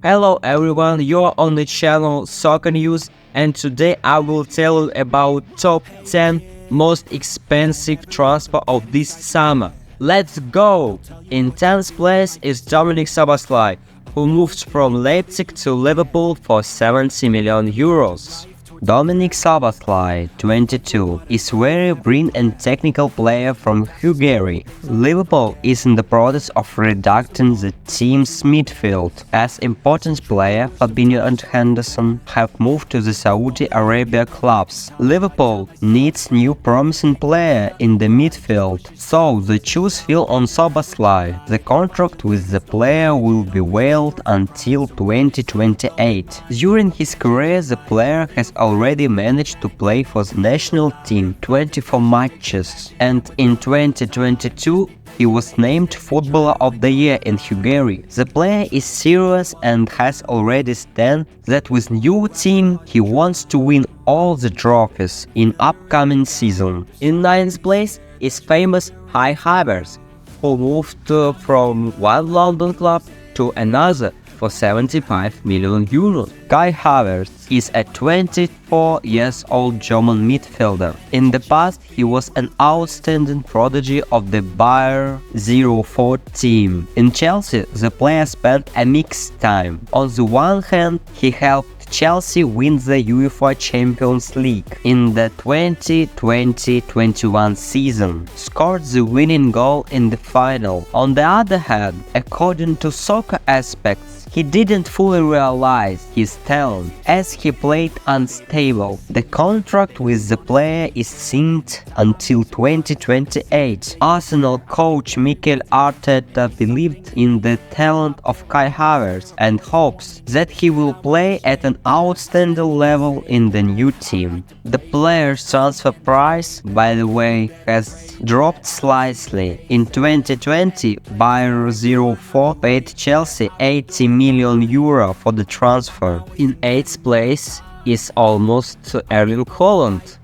Hello everyone, you're on the channel Soccer News, and today I will tell you about top 10 most expensive transfer of this summer. Let's go! In 10th place is Dominic Solanke, who moved from Leipzig to Liverpool for 70 million euros. Dominic Solanke, 22, is a very brilliant and technical player from Hungary. Liverpool is in the process of reducting the team's midfield, as important players Fabinho and Henderson have moved to the Saudi Arabia clubs. Liverpool needs new promising player in the midfield, so the choice fell on Solanke. The contract with the player will be valid until 2028. During his career, the player has already managed to play for the national team 24 matches, and in 2022 he was named Footballer of the Year in Hungary. The player is serious and has already stated that with new team he wants to win all the trophies in upcoming season. In 9th place is famous Havertz, who moved from one London club to another for 75 million euros. Havertz is a 24-year-old German midfielder. In the past, he was an outstanding prodigy of the Bayer 04 team. In Chelsea, the player spent a mixed time. On the one hand, he helped Chelsea win the UEFA Champions League in the 2020-21 season, scored the winning goal in the final. On the other hand, according to Soccer Aspects, he didn't fully realize his talent, as he played unstable. The contract with the player is signed until 2028. Arsenal coach Mikel Arteta believed in the talent of Kai Havertz and hopes that he will play at an outstanding level in the new team. The player's transfer price, by the way, has dropped slightly. In 2020, Bayer 04 paid Chelsea 80 million euro for the transfer. In 8th place is almost Erling Haaland,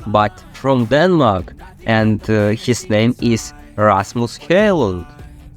but from Denmark, and his name is Rasmus Haaland,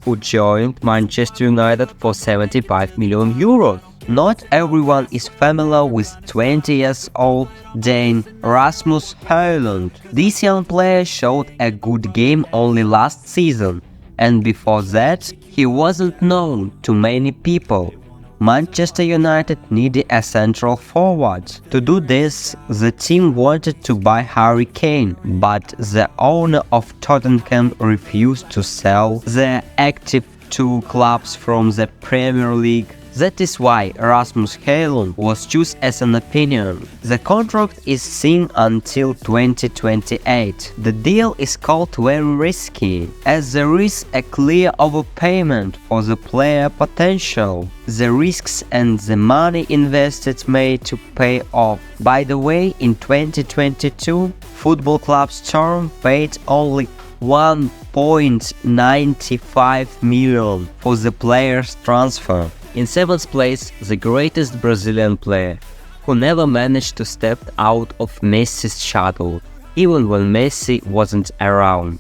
who joined Manchester United for 75 million euros. Not everyone is familiar with 20-year-old Dane Rasmus Haaland. This young player showed a good game only last season, and before that, he wasn't known to many people. Manchester United needed a central forward. To do this, the team wanted to buy Harry Kane, but the owner of Tottenham refused to sell the active two clubs from the Premier League. That is why Rasmus Haaland was chosen as an opinion. The contract is signed until 2028. The deal is called very risky, as there is a clear overpayment for the player potential. The risks and the money invested made to pay off. By the way, in 2022, Football Club Storm paid only 1.95 million for the player's transfer. In 7th place, the greatest Brazilian player, who never managed to step out of Messi's shadow, even when Messi wasn't around.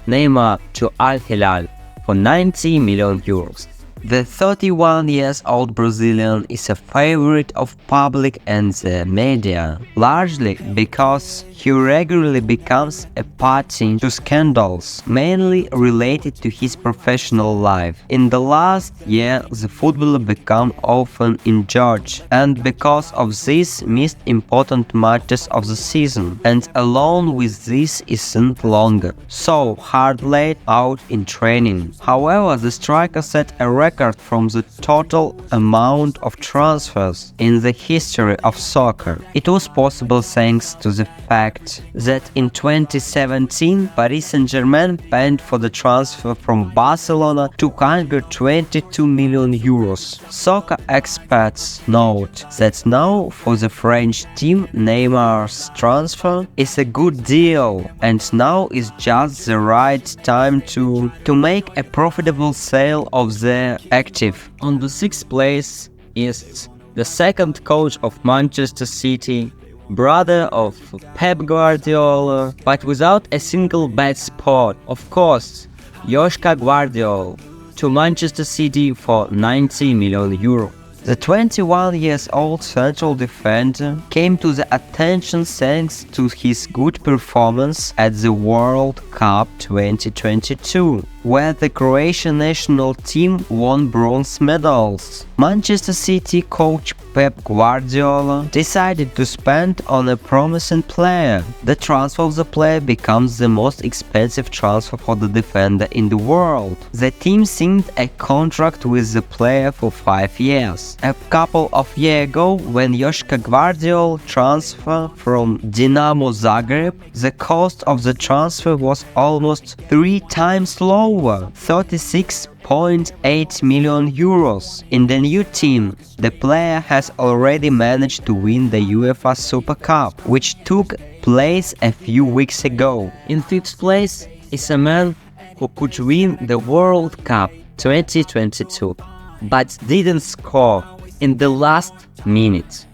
Neymar to Al Hilal for 90 million euros. The 31-year-old Brazilian is a favorite of public and the media, largely because he regularly becomes a party to scandals, mainly related to his professional life. In the last year, the footballer became often injured, and because of this, missed important matches of the season, and along with this isn't longer, so hard laid out in training. However, the striker set a record from the total amount of transfers in the history of soccer. It was possible thanks to the fact that in 2017 Paris Saint-Germain paid for the transfer from Barcelona 222 million euros. Soccer experts note that now for the French team Neymar's transfer is a good deal, and now is just the right time to make a profitable sale of the active. On the 6th place is the second coach of Manchester City, brother of Pep Guardiola, but without a single bad spot. Of course, Joshka Guardiola to Manchester City for 90 million euro. The 21-year-old central defender came to the attention thanks to his good performance at the World Cup 2022, where the Croatian national team won bronze medals. Manchester City coach Pep Guardiola decided to spend on a promising player. The transfer of the player becomes the most expensive transfer for the defender in the world. The team signed a contract with the player for 5 years. A couple of years ago, when Joško Gvardiol transferred from Dinamo Zagreb, the cost of the transfer was almost 3 times lower, 36.8 million euros. In the new team, the player has already managed to win the UEFA Super Cup, which took place a few weeks ago. In 5th place is a man who could win the World Cup 2022, but didn't score in the last minute.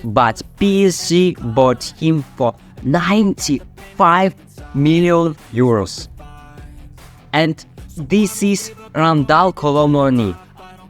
But PSG bought him for 95 million euros. And this is Randal Colomoni.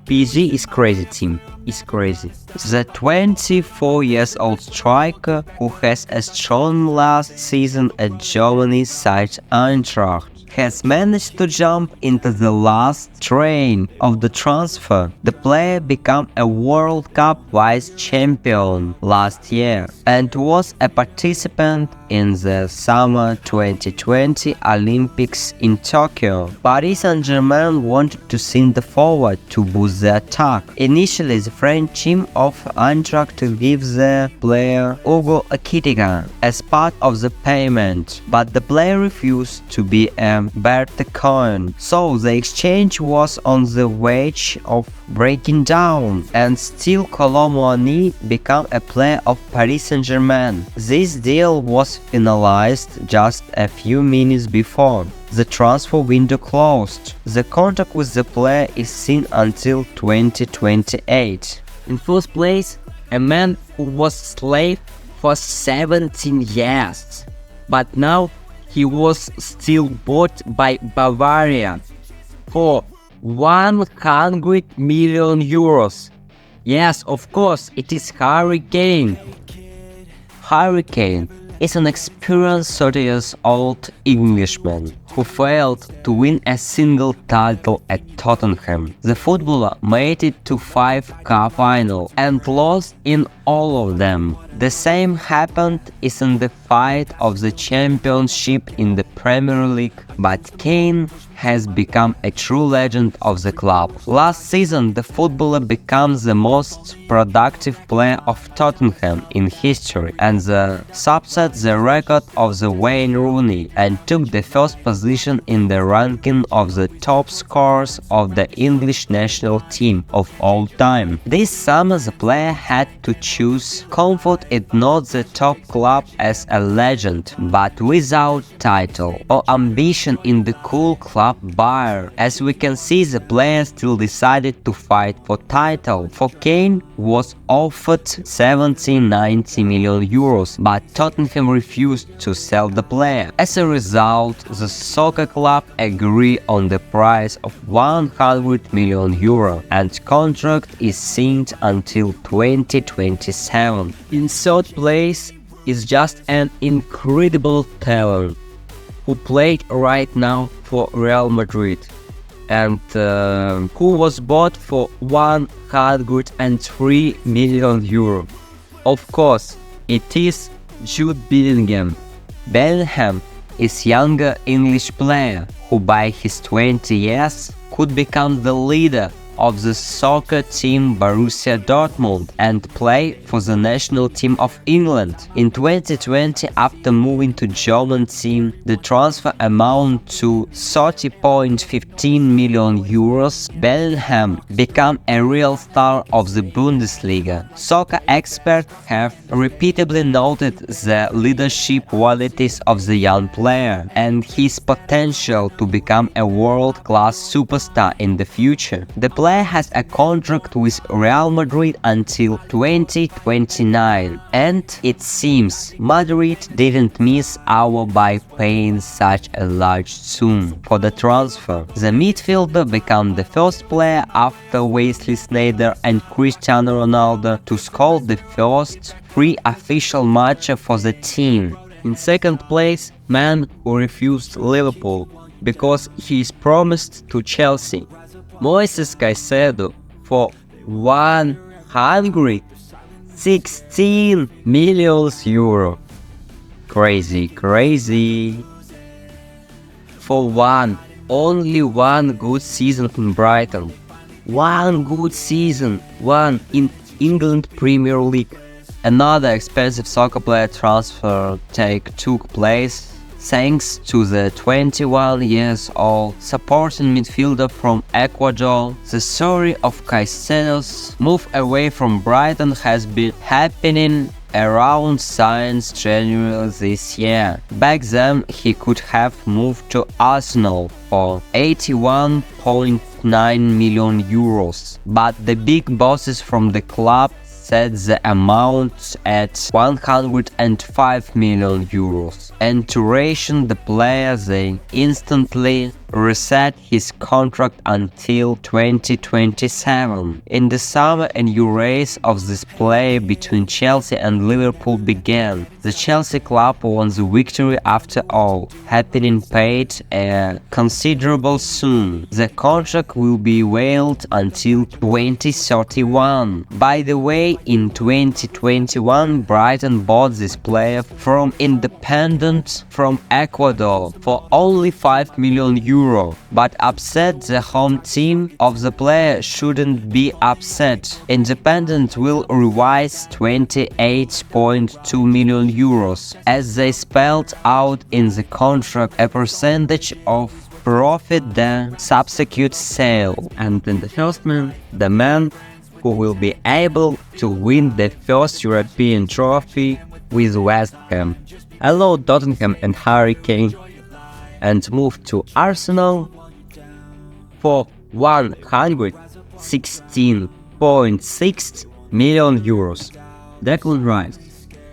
PSG is crazy team. Is crazy. The 24-year-old striker, who has a strong last season at Germany's side Eintracht, has managed to jump into the last train of the transfer. The player became a World Cup vice champion last year and was a participant in the summer 2020 Olympics in Tokyo. Paris Saint-Germain wanted to send the forward to boost the attack. Initially, the French team offered Eintracht to give the player Hugo Ekitike as part of the payment, but the player refused to be a Berthe-Cohen, so the exchange was on the verge of breaking down, and still Colomoni became a player of Paris Saint-Germain. This deal was finalized just a few minutes before the transfer window closed. The contract with the player is seen until 2028. In 1st place, a man who was slave for 17 years, but now he was still bought by Bavaria for 100 million euros. Yes, of course, it is Harry Kane. Harry Kane is an experienced 30-year-old Englishman who failed to win a single title at Tottenham. The footballer made it to 5 cup finals and lost in all of them. The same happened in the fight of the championship in the Premier League, but Kane has become a true legend of the club. Last season, the footballer becomes the most productive player of Tottenham in history and subset the record of the Wayne Rooney and took the 1st position in the ranking of the top scorers of the English national team of all time. This summer, the player had to choose comfort at not the top club as a legend, but without title, or ambition in the cool club Bayern. As we can see, the player still decided to fight for title. For Kane was offered 70-90 million euros, but Tottenham refused to sell the player. As a result, the soccer club agreed on the price of 100 million euro, and contract is signed until 2027. In 3rd place is just an incredible talent who played right now for Real Madrid and who was bought for 103 million euro. Of course, it is Jude Bellingham. Bellingham is a younger English player who by his 20 years could become the leader of the soccer team Borussia Dortmund and play for the national team of England. In 2020, after moving to German team, the transfer amount to 30.15 million euros. Bellingham became a real star of the Bundesliga. Soccer experts have repeatedly noted the leadership qualities of the young player and his potential to become a world-class superstar in the future. The player player has a contract with Real Madrid until 2029, and it seems Madrid didn't miss out by paying such a large sum for the transfer. The midfielder became the first player after Wesley Sneijder and Cristiano Ronaldo to score the first three official matches for the team. In second place, man who refused Liverpool because he is promised to Chelsea, Moises Caicedo, for 116 million euro. Crazy. For only one good season in Brighton. One good season, one in England Premier League. Another expensive soccer player transfer took place thanks to the 21-year-old supporting midfielder from Ecuador. The story of Caicedo's move away from Brighton has been happening around since January this year. Back then, he could have moved to Arsenal for 81.9 million euros, but the big bosses from the club set the amount at 105 million euros, and to ration the player they instantly reset his contract until 2027. In the summer, a new race of this player between Chelsea and Liverpool began. The Chelsea club won the victory after all, having paid a considerable sum. The contract will be waived until 2031. By the way, in 2021, Brighton bought this player from Independent from Ecuador for only 5 million euro. But upset the home team of the player shouldn't be upset. Independent will revise 28.2 million euros, as they spelled out in the contract, a percentage of profit then subsequent sale. And in the first man, the man who will be able to win the first European trophy with West Ham. Hello Tottenham and Harry Kane, and moved to Arsenal for 116.6 million euros. Declan Rice.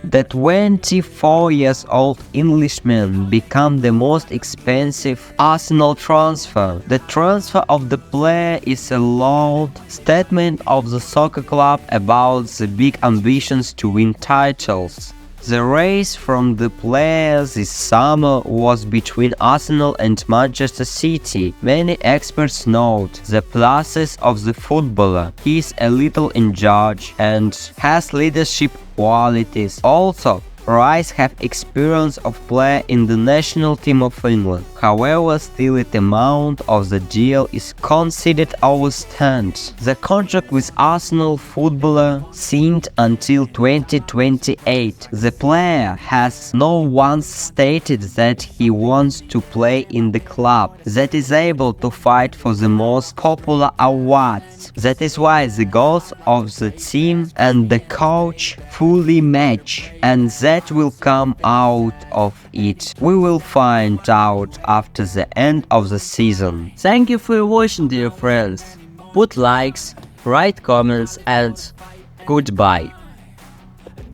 The 24-year-old Englishman became the most expensive Arsenal transfer. The transfer of the player is a loud statement of the soccer club about the big ambitions to win titles. The race from the players this summer was between Arsenal and Manchester City. Many experts note the pluses of the footballer. He is a little in charge and has leadership qualities. Also, Rice have experience of play in the national team of England. However, still the amount of the deal is considered overstand. The contract with Arsenal footballer signed until 2028. The player has no once stated that he wants to play in the club, that is able to fight for the most popular awards. That is why the goals of the team and the coach fully match, and that will come out of it. We will find out after the end of the season. Thank you for watching, dear friends. Put likes, write comments, and goodbye.